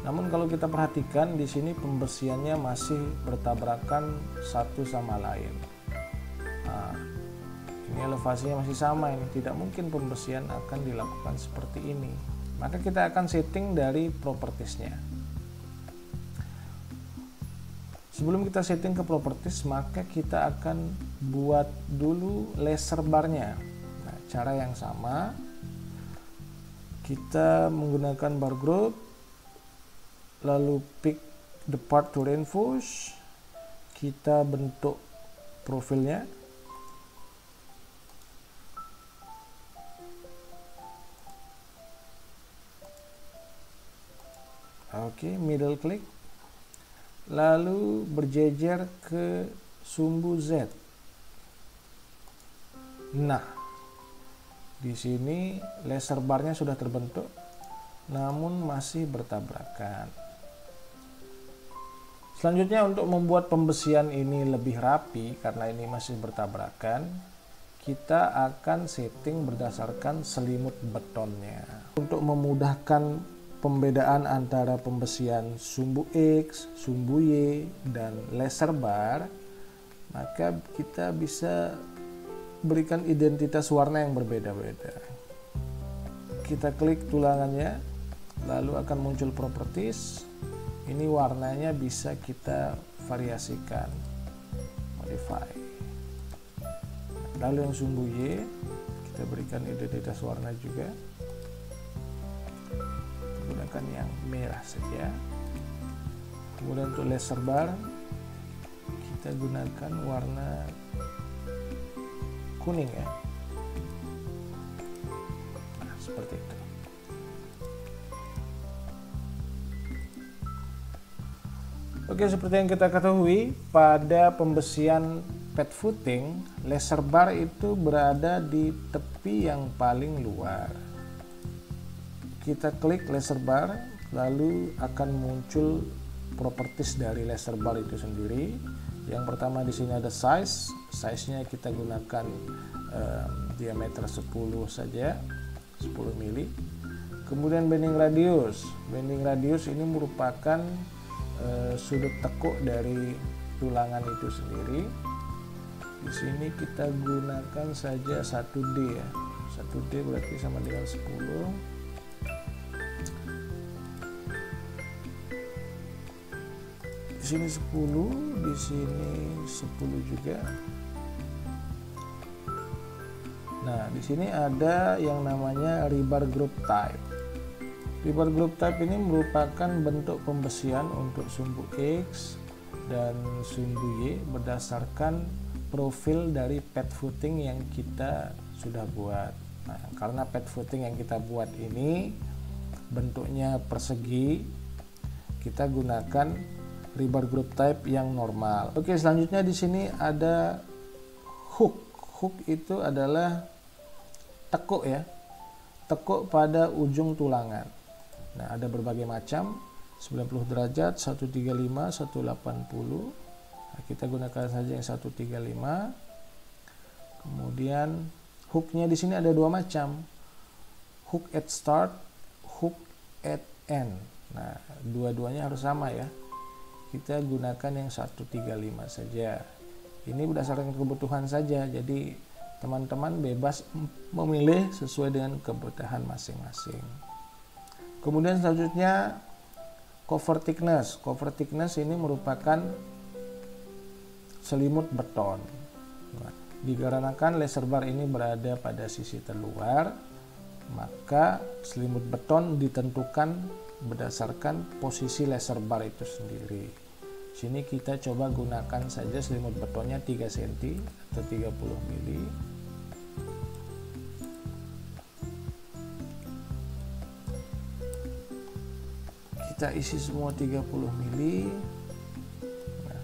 namun kalau kita perhatikan di sini pembesiannya masih bertabrakan satu sama lain. Nah, ini elevasinya masih sama, ini tidak mungkin pembesian akan dilakukan seperti ini. Maka kita akan setting dari propertiesnya. Sebelum kita setting ke properties, maka kita akan buat dulu laser barnya. Nah, cara yang sama, kita menggunakan bar group, lalu pick the part to reinforce, kita bentuk profilnya. Oke, middle click, lalu berjejer ke sumbu Z. Nah, Di sini laser barnya sudah terbentuk, namun masih bertabrakan. Selanjutnya, untuk membuat pembesian ini lebih rapi karena ini masih bertabrakan, kita akan setting berdasarkan selimut betonnya. Untuk memudahkan pembedaan antara pembesian sumbu X, sumbu Y, dan laser bar, maka kita bisa berikan identitas warna yang berbeda-beda. Kita klik tulangannya, lalu akan muncul properties. Ini warnanya bisa kita variasikan, modify. Lalu yang sumbu Y, kita berikan identitas warna juga. Gunakan yang merah saja. Kemudian untuk laser bar, kita gunakan warna kuning ya. Nah, seperti itu. Oke, seperti yang kita ketahui, pada pembesian pad footing, laser bar itu berada di tepi yang paling luar. Kita klik laser bar, lalu akan muncul properties dari laser bar itu sendiri. Yang pertama di sini ada size-nya kita gunakan diameter 10 saja, 10 mili. Kemudian bending radius ini merupakan sudut tekuk dari tulangan itu sendiri. Di sini kita gunakan saja 1D ya. 1D berarti sama dengan 10. Di sini 10, di sini 10 juga. Nah, di sini ada yang namanya rebar group type. Rebar group type ini merupakan bentuk pembesian untuk sumbu X dan sumbu Y berdasarkan profil dari pad footing yang kita sudah buat. Nah, karena pad footing yang kita buat ini bentuknya persegi, kita gunakan rebar group type yang normal. Oke, selanjutnya di sini ada hook. Hook itu adalah tekuk ya, tekuk pada ujung tulangan. Nah, ada berbagai macam, 90 derajat, 135, 180. Nah, kita gunakan saja yang 135. Kemudian hooknya di sini ada dua macam, hook at start, hook at end. Nah, dua-duanya harus sama ya. Kita gunakan yang 135 saja. Ini berdasarkan kebutuhan saja, jadi teman-teman bebas memilih sesuai dengan kebutuhan masing-masing. Kemudian selanjutnya cover thickness. Cover thickness ini merupakan selimut beton. Nah, dikarenakan laser bar ini berada pada sisi terluar, maka selimut beton ditentukan berdasarkan posisi laser bar itu sendiri. Sini kita coba gunakan saja selimut betonnya 3 cm atau 30 mili. Kita isi semua 30 mili. Nah,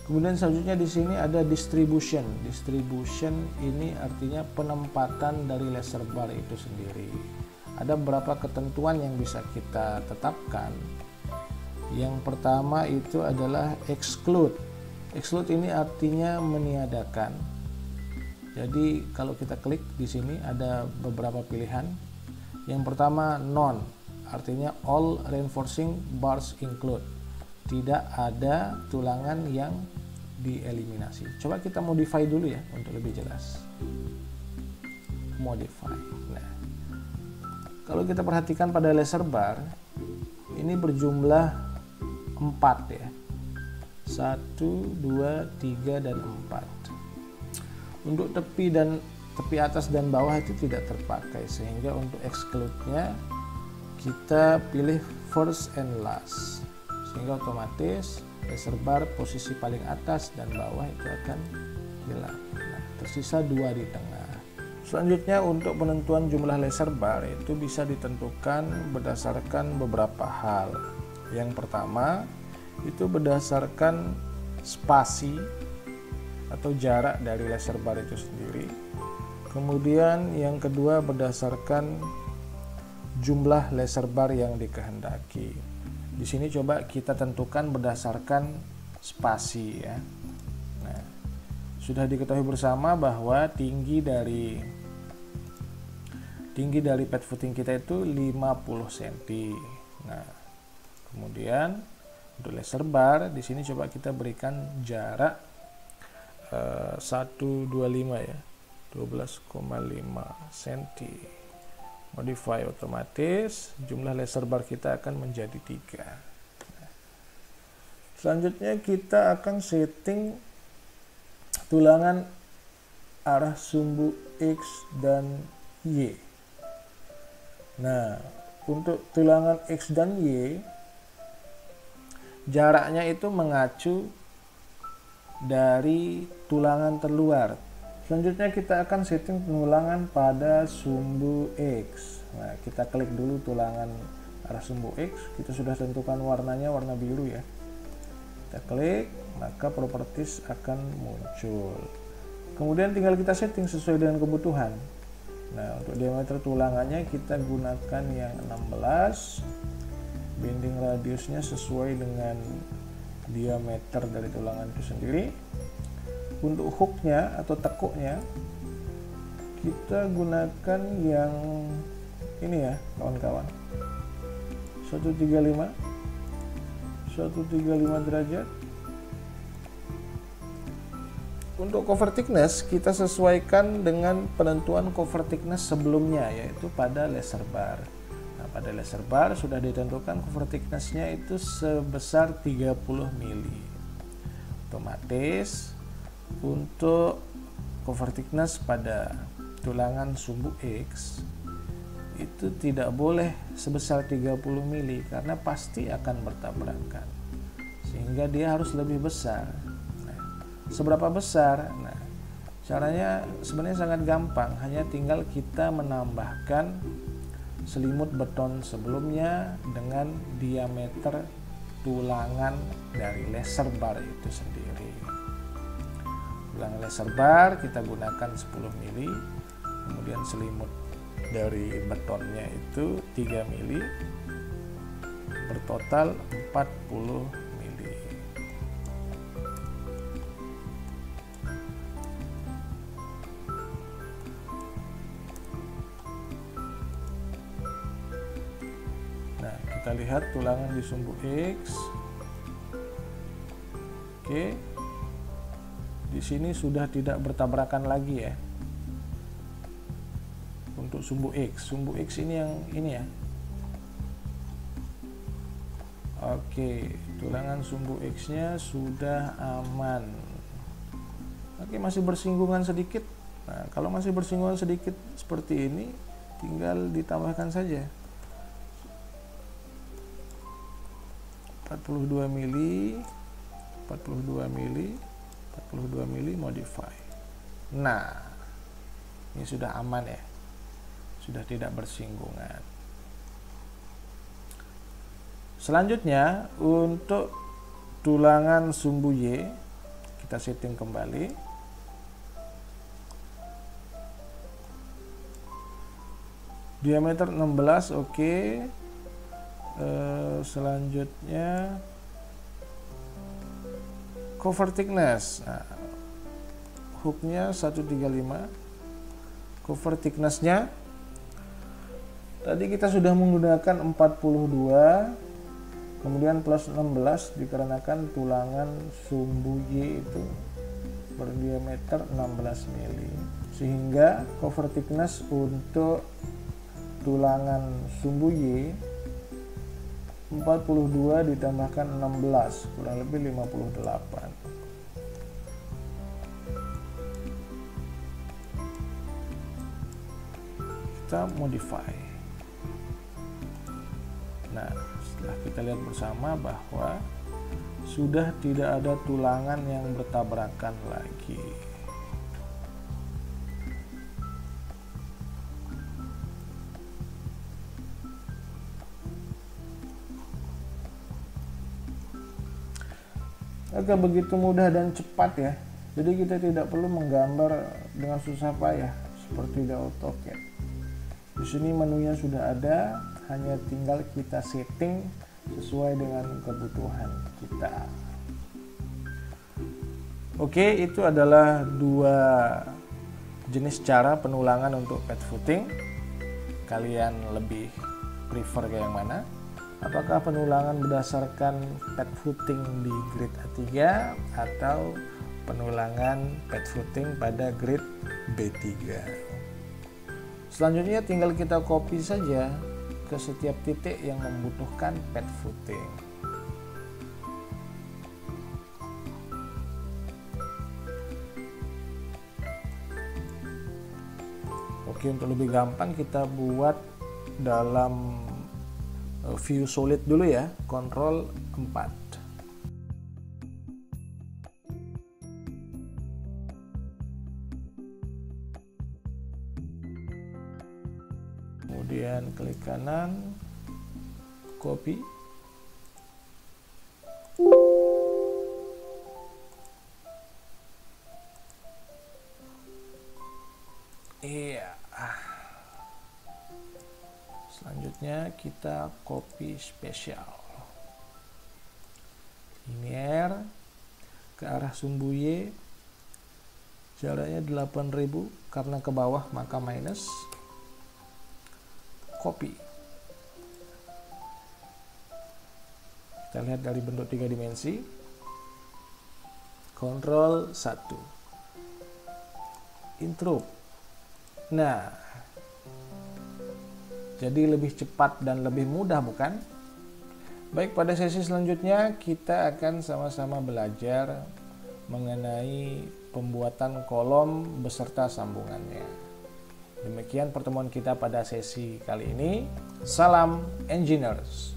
kemudian selanjutnya di sini ada distribution. Distribution ini artinya penempatan dari laser bar itu sendiri. Ada beberapa ketentuan yang bisa kita tetapkan. Yang pertama itu adalah exclude. Exclude ini artinya meniadakan. Jadi kalau kita klik di sini ada beberapa pilihan. Yang pertama non, artinya all reinforcing bars include. Tidak ada tulangan yang dieliminasi. Coba kita modify dulu ya untuk lebih jelas. Modify. Nah, kalau kita perhatikan pada laser bar ini berjumlah 4 ya. 1, 2, 3 dan 4. Untuk tepi atas dan bawah itu tidak terpakai, sehingga untuk exclude-nya kita pilih first and last, sehingga otomatis laser bar posisi paling atas dan bawah itu akan hilang. Nah, tersisa 2 di tengah. Selanjutnya untuk penentuan jumlah laser bar itu bisa ditentukan berdasarkan beberapa hal. Yang pertama itu berdasarkan spasi atau jarak dari laser bar itu sendiri. Kemudian yang kedua berdasarkan jumlah laser bar yang dikehendaki. Di sini coba kita tentukan berdasarkan spasi ya. Nah, sudah diketahui bersama bahwa tinggi dari pad footing kita itu 50 cm. Nah, kemudian untuk laser bar di sini coba kita berikan jarak 125 ya. 12,5 cm. Modify otomatis, jumlah laser bar kita akan menjadi 3. Selanjutnya kita akan setting tulangan arah sumbu X dan Y. Nah, untuk tulangan X dan Y, jaraknya itu mengacu dari tulangan terluar. Selanjutnya kita akan setting tulangan pada sumbu X. Nah, kita klik dulu tulangan arah sumbu X. Kita sudah tentukan warnanya warna biru ya. Kita klik, maka properties akan muncul. Kemudian tinggal kita setting sesuai dengan kebutuhan. Nah, untuk diameter tulangannya kita gunakan yang 16. Bending radiusnya sesuai dengan diameter dari tulangan itu sendiri. Untuk hooknya atau tekuknya kita gunakan yang ini ya kawan-kawan, 135 derajat. Untuk cover thickness kita sesuaikan dengan penentuan cover thickness sebelumnya, yaitu pada laser bar. Nah, pada laser bar sudah ditentukan cover thickness-nya itu sebesar 30 mili. Otomatis untuk cover thickness pada tulangan sumbu X itu tidak boleh sebesar 30 mili karena pasti akan bertabrakan, sehingga dia harus lebih besar. Nah, seberapa besar? Nah, caranya sebenarnya sangat gampang, hanya tinggal kita menambahkan selimut beton sebelumnya dengan diameter tulangan dari laser bar itu sendiri. Tulangan laser bar kita gunakan 10 mili, kemudian selimut dari betonnya itu 3 mili, bertotal 40 mili. Nah, kita lihat tulangan di sumbu X. Oke. Di sini sudah tidak bertabrakan lagi ya. Untuk sumbu X ini yang ini ya. Oke, tulangan sumbu X-nya sudah aman. Oke, masih bersinggungan sedikit. Nah, kalau masih bersinggungan sedikit seperti ini, tinggal ditambahkan saja 42 mili, 42 mili modify. Nah, ini sudah aman ya, sudah tidak bersinggungan. Selanjutnya untuk tulangan sumbu Y kita setting kembali. Diameter 16 oke. Selanjutnya cover thickness. Nah, hooknya 135. Cover thicknessnya tadi kita sudah menggunakan 42, kemudian plus 16 dikarenakan tulangan sumbu Y itu berdiameter 16 mili, sehingga cover thickness untuk tulangan sumbu Y 42 ditambahkan 16 kurang lebih 58. Kita modify. Nah, setelah kita lihat bersama bahwa sudah tidak ada tulangan yang bertabrakan lagi. Oke, begitu mudah dan cepat ya. Jadi kita tidak perlu menggambar dengan susah payah seperti di AutoCAD. Di sini menunya sudah ada, hanya tinggal kita setting sesuai dengan kebutuhan kita. Oke, itu adalah dua jenis cara penulangan untuk pad footing. Kalian lebih prefer ke yang mana? Apakah penulangan berdasarkan pad footing di grid A3 atau penulangan pad footing pada grid B3? Selanjutnya tinggal kita copy saja ke setiap titik yang membutuhkan pad footing. Oke, untuk lebih gampang kita buat dalam view solid dulu ya, Ctrl 4. Kemudian klik kanan, copy. Iya. Selanjutnya kita copy spesial. Linear ke arah sumbu Y. Jaraknya 8000, karena ke bawah maka minus. Copy. Kita lihat dari bentuk 3 dimensi. Ctrl 1. Intro. Nah, jadi lebih cepat dan lebih mudah, bukan? Baik, pada sesi selanjutnya kita akan sama-sama belajar mengenai pembuatan kolom beserta sambungannya. Demikian pertemuan kita pada sesi kali ini. Salam Engineers.